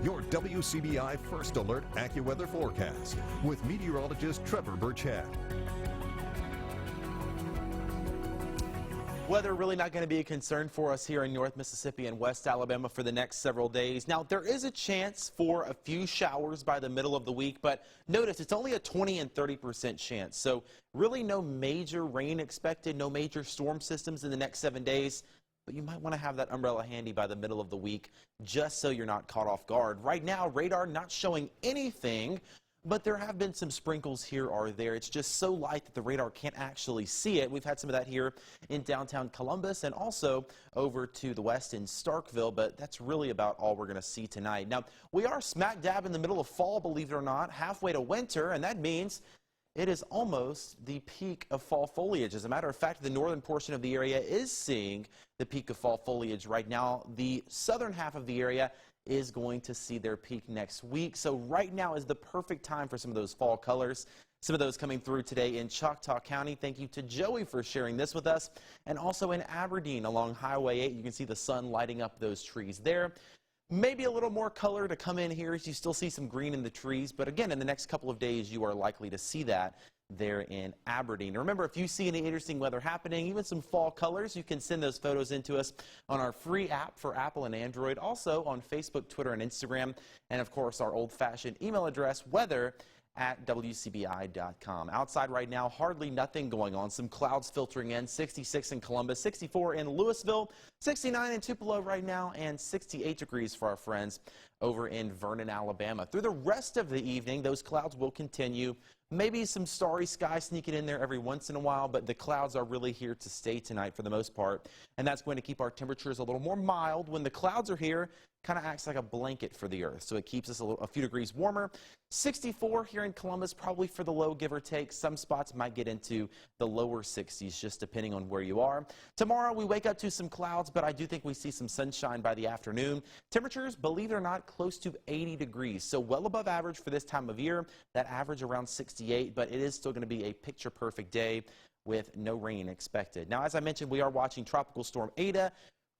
your WCBI First Alert AccuWeather forecast with meteorologist Trevor Birchett. Weather really not going to be a concern for us here in North Mississippi and West Alabama for the next several days. Now, there is a chance for a few showers by the middle of the week, but notice it's only a 20 and 30% chance. So really no major rain expected, no major storm systems in the next 7 days. But you might want to have that umbrella handy by the middle of the week just so you're not caught off guard. Right now, radar not showing anything, but there have been some sprinkles here or there. It's just so light that the radar can't actually see it. We've had some of that here in downtown Columbus and also over to the west in Starkville, but that's really about all we're going to see tonight. Now, we are smack dab in the middle of fall, believe it or not, halfway to winter, and that means it is almost the peak of fall foliage. As a matter of fact, the northern portion of the area is seeing the peak of fall foliage right now. The southern half of the area is going to see their peak next week. So right now is the perfect time for some of those fall colors. Some of those coming through today in Choctaw County. Thank you to Joey for sharing this with us. And also in Aberdeen along Highway 8, you can see the sun lighting up those trees there. Maybe a little more color to come in here as you still see some green in the trees. But again, in the next couple of days, you are likely to see that there in Aberdeen. Remember, if you see any interesting weather happening, even some fall colors, you can send those photos in to us on our free app for Apple and Android, also on Facebook, Twitter, and Instagram, and of course our old-fashioned email address, weather@wcbi.com. Outside right now, hardly nothing going on. Some clouds filtering in, 66 in Columbus, 64 in Louisville, 69 in Tupelo right now, and 68 degrees for our friends over in Vernon, Alabama. Through the rest of the evening, those clouds will continue. Maybe some starry sky sneaking in there every once in a while, but the clouds are really here to stay tonight for the most part. And that's going to keep our temperatures a little more mild. When the clouds are here, kind of acts like a blanket for the earth. So it keeps us a few degrees warmer. 64 here in Columbus, probably for the low, give or take. Some spots might get into the lower 60s, just depending on where you are. Tomorrow, we wake up to some clouds, but I do think we see some sunshine by the afternoon. Temperatures, believe it or not, close to 80 degrees. So well above average for this time of year. That average around 68, but it is still going to be a picture-perfect day with no rain expected. Now, as I mentioned, we are watching Tropical Storm Ada.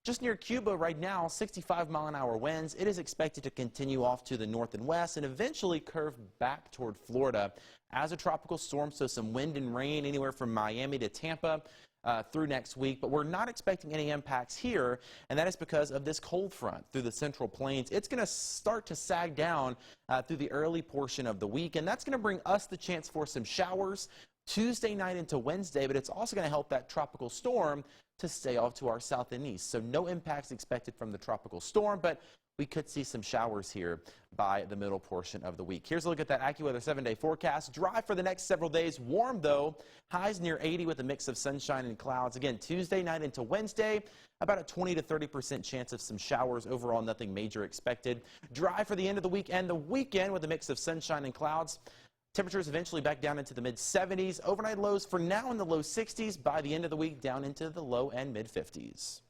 Just near Cuba right now, 65-mile-an-hour winds. It is expected to continue off to the north and west and eventually curve back toward Florida as a tropical storm, so some wind and rain anywhere from Miami to Tampa through next week. But we're not expecting any impacts here, and that is because of this cold front through the Central Plains. It's going to start to sag down through the early portion of the week, and that's going to bring us the chance for some showers Tuesday night into Wednesday, but it's also going to help that tropical storm to stay off to our south and east. So no impacts expected from the tropical storm, but we could see some showers here by the middle portion of the week. Here's a look at that AccuWeather 7-day forecast. Dry for the next several days. Warm, though. Highs near 80 with a mix of sunshine and clouds. Again, Tuesday night into Wednesday, about a 20 to 30% chance of some showers. Overall, nothing major expected. Dry for the end of the week and the weekend with a mix of sunshine and clouds. Temperatures eventually back down into the mid-70s. Overnight lows for now in the low 60s. By the end of the week, down into the low and mid-50s.